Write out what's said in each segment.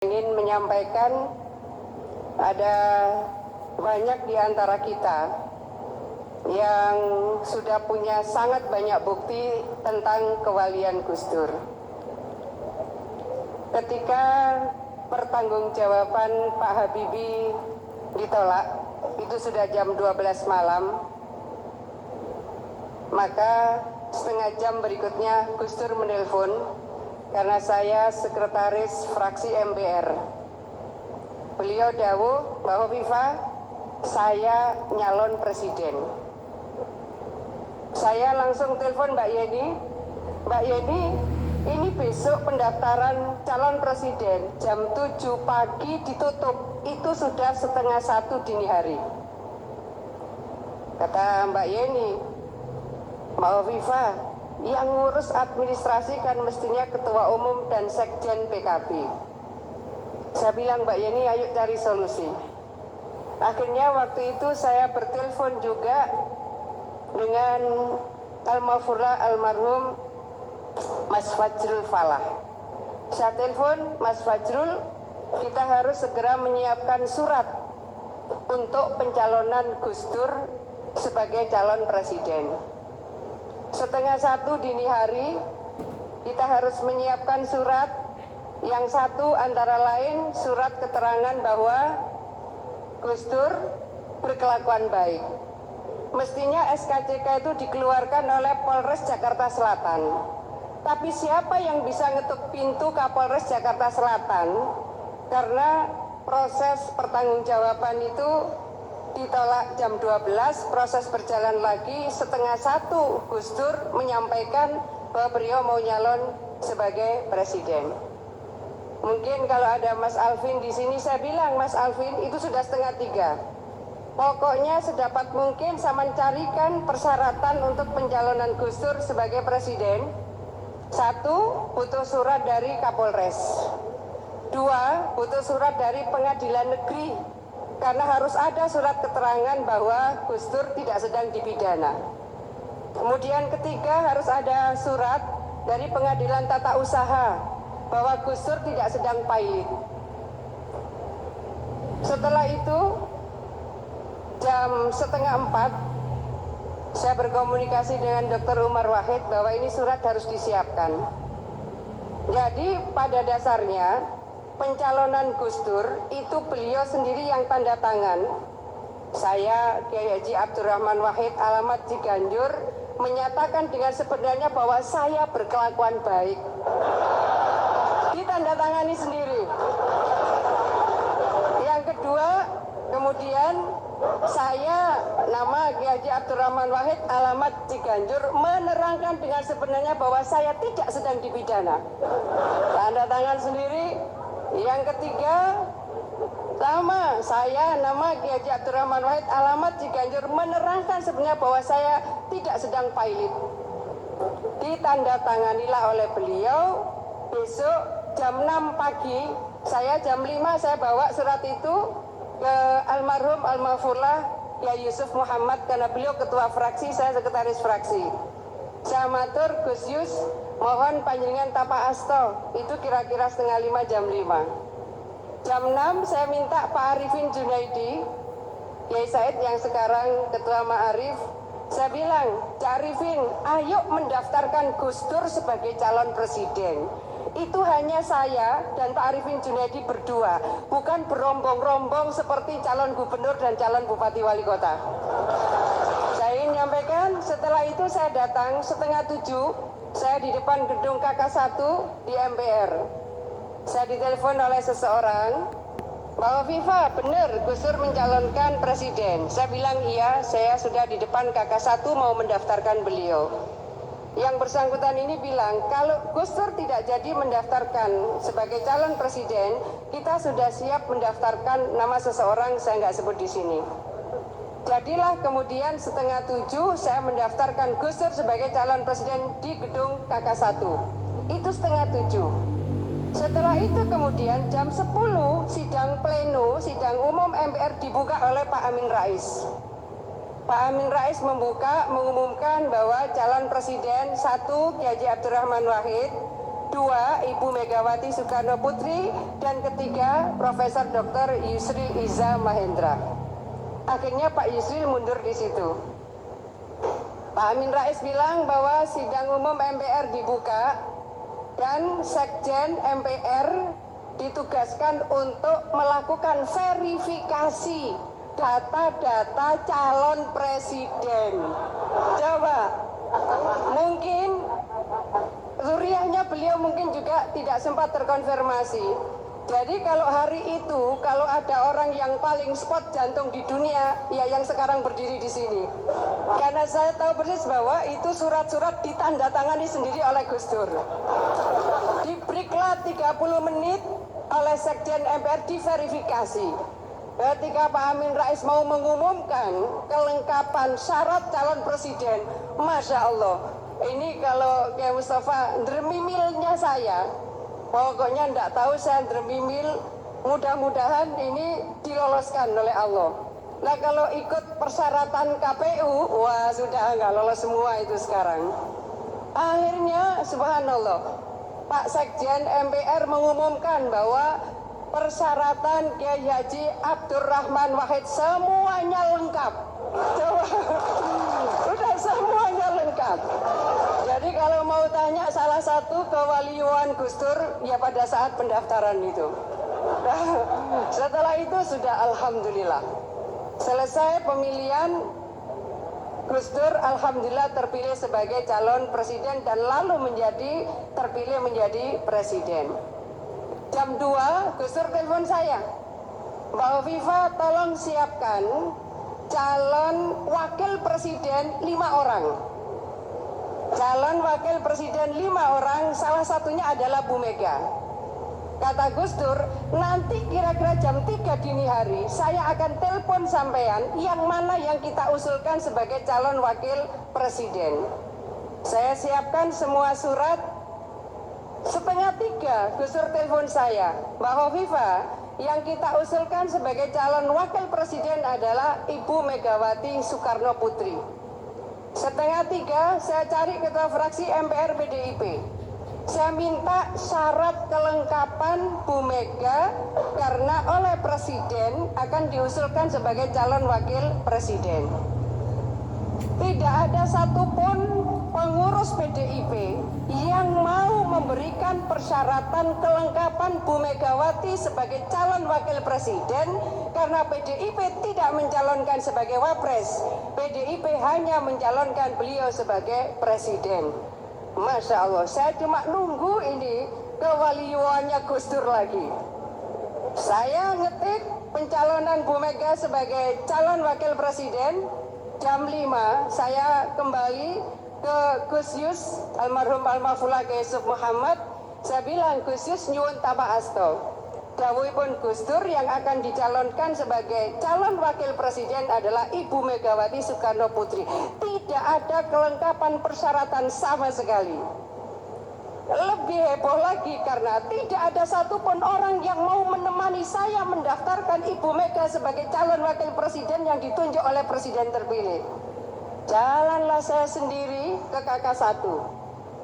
Ingin menyampaikan ada banyak di antara kita yang sudah punya sangat banyak bukti tentang kewalian Gus Dur. Ketika pertanggungjawaban Pak Habibie ditolak, itu sudah jam 12 malam, maka setengah jam berikutnya Gus Dur menelpon karena saya sekretaris fraksi MPR. Beliau dawuh bahwa Viva, saya nyalon presiden. Saya langsung telepon Mbak Yeni, Mbak Yeni, ini besok pendaftaran calon presiden jam 7 pagi ditutup, itu sudah setengah 1 dini hari. Kata Mbak Yeni, Mbak Viva, yang ngurus administrasi kan mestinya ketua umum dan sekjen PKB. Saya bilang, Mbak Yeni, ayo cari solusi. Akhirnya waktu itu saya bertelepon juga dengan almarhum Mas Fajrul Falah. Saya telepon Mas Fajrul, kita harus segera menyiapkan surat untuk pencalonan Gus Dur sebagai calon presiden. Setengah 1 dini hari kita harus menyiapkan surat. Yang satu antara lain surat keterangan bahwa Gus Dur berkelakuan baik. Mestinya SKCK itu dikeluarkan oleh Polres Jakarta Selatan. Tapi siapa yang bisa ngetuk pintu Kapolres Jakarta Selatan? Karena proses pertanggungjawaban itu ditolak jam 12, proses berjalan lagi setengah 1, Gus Dur menyampaikan bahwa beliau mau nyalon sebagai presiden. Mungkin kalau ada Mas Alvin di sini, saya bilang, Mas Alvin, itu sudah setengah 3. Pokoknya sedapat mungkin saya mencarikan persyaratan untuk pencalonan Gus Dur sebagai presiden. 1, butuh surat dari Kapolres. 2, butuh surat dari Pengadilan Negeri. Karena harus ada surat keterangan bahwa Gus Dur tidak sedang dipidana. Kemudian ketiga, harus ada surat dari Pengadilan Tata Usaha bahwa Gus Dur tidak sedang pailit. Setelah itu, jam setengah 4, saya berkomunikasi dengan Dr. Umar Wahid bahwa ini surat harus disiapkan. Jadi pada dasarnya pencalonan Gus Dur itu beliau sendiri yang tanda tangan. Saya, Kiai Haji Abdurrahman Wahid, alamat Ciganjur, menyatakan dengan sebenarnya bahwa saya berkelakuan baik. Ditandatangani sendiri. Yang kedua, kemudian saya, nama Kiai Haji Abdurrahman Wahid, alamat Ciganjur, menerangkan dengan sebenarnya bahwa saya tidak sedang dipidana. Tanda tangan sendiri. Yang ketiga, sama saya, nama Kiai Haji Abdurrahman Wahid, alamat Ciganjur, menerangkan sebenarnya bahwa saya tidak sedang pailit. Ditandatanganilah oleh beliau. Besok jam 6 pagi, saya jam 5 saya bawa surat itu ke almarhum Almarhumlah Kiai Yusuf Muhammad, karena beliau ketua fraksi, saya sekretaris fraksi. Saya matur Gus Yus, mohon panjenengan tapa asto, itu kira-kira setengah 5, jam 5. Jam 6 saya minta Pak Arifin Junaidi, Kiai Said yang sekarang Ketua Ma'arif, saya bilang, Cak Arifin, ayo mendaftarkan Gus Dur sebagai calon presiden. Itu hanya saya dan Pak Arifin Junaidi berdua, bukan berombong-rombong seperti calon gubernur dan calon bupati wali kota. Saya ingin menyampaikan, setelah itu saya datang setengah 7, saya di depan gedung KK1 di MPR. Saya ditelepon oleh seseorang, bahwa Viva, benar Gus Dur mencalonkan presiden. Saya bilang iya, saya sudah di depan KK1 mau mendaftarkan beliau. Yang bersangkutan ini bilang, kalau Gus Dur tidak jadi mendaftarkan sebagai calon presiden, kita sudah siap mendaftarkan nama seseorang, saya nggak sebut di sini. Jadilah kemudian setengah 7 saya mendaftarkan Gus Dur sebagai calon presiden di gedung KK1. Itu setengah 7. Setelah itu kemudian jam 10 sidang pleno, sidang umum MPR dibuka oleh Pak Amin Rais. Pak Amin Rais mengumumkan bahwa calon presiden 1 Kiai Haji Abdurrahman Wahid, dua Ibu Megawati Soekarno Putri, dan ketiga Profesor Dr. Yusril Iza Mahendra. Akhirnya Pak Yusril mundur di situ. Pak Amin Rais bilang bahwa sidang umum MPR dibuka dan Sekjen MPR ditugaskan untuk melakukan verifikasi data-data calon presiden. Coba, mungkin zuriahnya beliau mungkin juga tidak sempat terkonfirmasi. Jadi kalau hari itu, kalau ada orang yang paling spot jantung di dunia, ya yang sekarang berdiri di sini. Karena saya tahu persis bahwa itu surat-surat ditandatangani sendiri oleh Gus Dur. Diperiklah 30 menit oleh Sekjen MPR diverifikasi. Ketika Pak Amin Rais mau mengumumkan kelengkapan syarat calon presiden, Masya Allah, ini kalau kayak Mustafa, dermimilnya saya, pokoknya enggak tahu saya dermimil, mudah-mudahan ini diloloskan oleh Allah. Nah kalau ikut persyaratan KPU, wah sudah enggak lolos semua itu sekarang. Akhirnya subhanallah, Pak Sekjen MPR mengumumkan bahwa persyaratan Kiai Haji Abdurrahman Wahid semuanya lengkap. Sudah semuanya lengkap. Jadi kalau mau tanya salah satu kewalian Gus Dur, ya pada saat pendaftaran itu. Setelah itu sudah alhamdulillah. Selesai pemilihan, Gus Dur alhamdulillah terpilih sebagai calon presiden dan lalu terpilih menjadi presiden. Jam 2 Gus Dur telepon saya, Mbak Hovifa tolong siapkan calon wakil presiden 5 orang. Calon wakil presiden 5 orang, salah satunya adalah Bu Mega. Kata Gus Dur, nanti kira-kira jam 3 dini hari saya akan telepon sampean yang mana yang kita usulkan sebagai calon wakil presiden. Saya siapkan semua surat. Setengah 3 Gus Dur telepon saya, Mbak Hovifa, yang kita usulkan sebagai calon wakil presiden adalah Ibu Megawati Soekarno Putri. Setengah 3 saya cari ketua fraksi MPR PDIP. Saya minta syarat kelengkapan Bu Mega karena oleh presiden akan diusulkan sebagai calon wakil presiden. Tidak ada satupun pengurus PDIP yang mau memberikan persyaratan kelengkapan Bu Megawati sebagai calon wakil presiden karena PDIP tidak mencalonkan sebagai wapres. PDIP hanya mencalonkan beliau sebagai presiden. Masya Allah, saya cuma nunggu ini kewaliannya Gus Dur lagi. Saya ngetik pencalonan Bu Mega sebagai calon wakil presiden. Jam 5 saya kembali ke Gus Yus, almarhum almarhumah Kiai Yusuf Muhammad. Saya bilang, Gus Yus nyuwun tapa asto. Dawuhipun Gus Dur yang akan dicalonkan sebagai calon wakil presiden adalah Ibu Megawati Soekarno Putri. Tidak ada kelengkapan persyaratan sama sekali. Lebih heboh lagi karena tidak ada satupun orang yang mau menemani saya mendaftarkan Ibu Mega sebagai calon wakil presiden yang ditunjuk oleh presiden terpilih. Jalanlah saya sendiri ke KK1.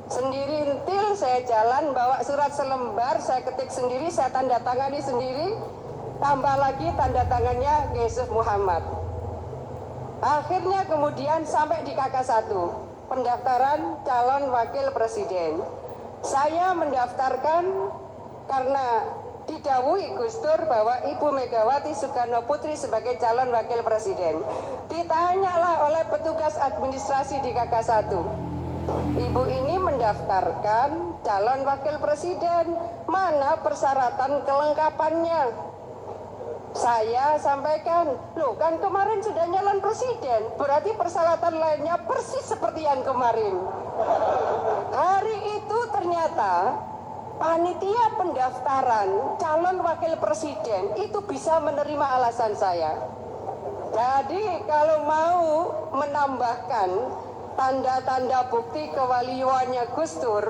Sendiri entil saya jalan, bawa surat selembar, saya ketik sendiri, saya tanda tangani sendiri, tambah lagi tanda tangannya Yusuf Muhammad. Akhirnya kemudian sampai di KK1, pendaftaran calon wakil presiden. Saya mendaftarkan karena didhawuhi Gus Dur bahwa Ibu Megawati Soekarno Putri sebagai calon wakil presiden. Ditanyalah oleh petugas administrasi di KK1. Ibu ini mendaftarkan calon wakil presiden, mana persyaratan kelengkapannya? Saya sampaikan, loh kan kemarin sudah nyalon presiden, berarti persyaratan lainnya persis seperti yang kemarin. Hari itu ternyata panitia pendaftaran calon wakil presiden itu bisa menerima alasan saya. Jadi kalau mau menambahkan tanda-tanda bukti kewaliannya Gus Dur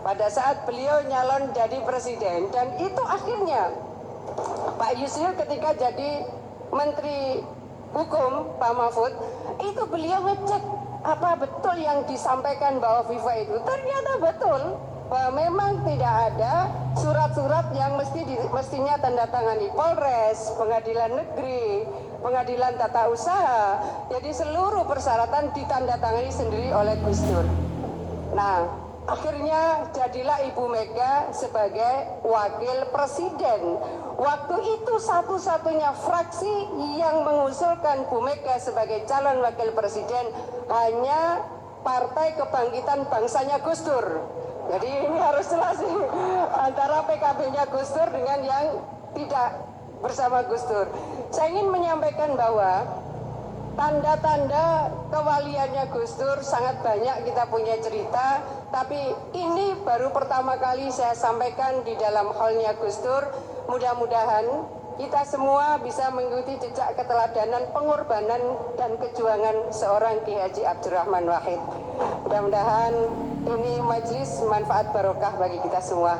pada saat beliau nyalon jadi presiden, dan itu akhirnya Pak Yusril ketika jadi Menteri Hukum Pak Mahfud itu beliau ngecek apa betul yang disampaikan Mbak Hovifa itu, ternyata betul. bahwa memang tidak ada surat-surat yang mestinya tanda tangani Polres, Pengadilan Negeri, Pengadilan Tata Usaha. Jadi seluruh persyaratan ditandatangani sendiri oleh Gus Dur. Nah, akhirnya jadilah Ibu Mega sebagai wakil presiden. Waktu itu satu-satunya fraksi yang mengusulkan Bu Mega sebagai calon wakil presiden hanya Partai Kebangkitan Bangsanya Gus Dur. Jadi ini harus jelas antara PKB-nya Gus Dur dengan yang tidak bersama Gus Dur. Saya ingin menyampaikan bahwa tanda-tanda kewaliannya Gus Dur sangat banyak, kita punya cerita, tapi ini baru pertama kali saya sampaikan di dalam hallnya Gus Dur. Mudah-mudahan kita semua bisa mengikuti jejak keteladanan, pengorbanan dan kejuangan seorang Ki Haji Abdurrahman Wahid. Mudah-mudahan ini majelis manfaat barokah bagi kita semua.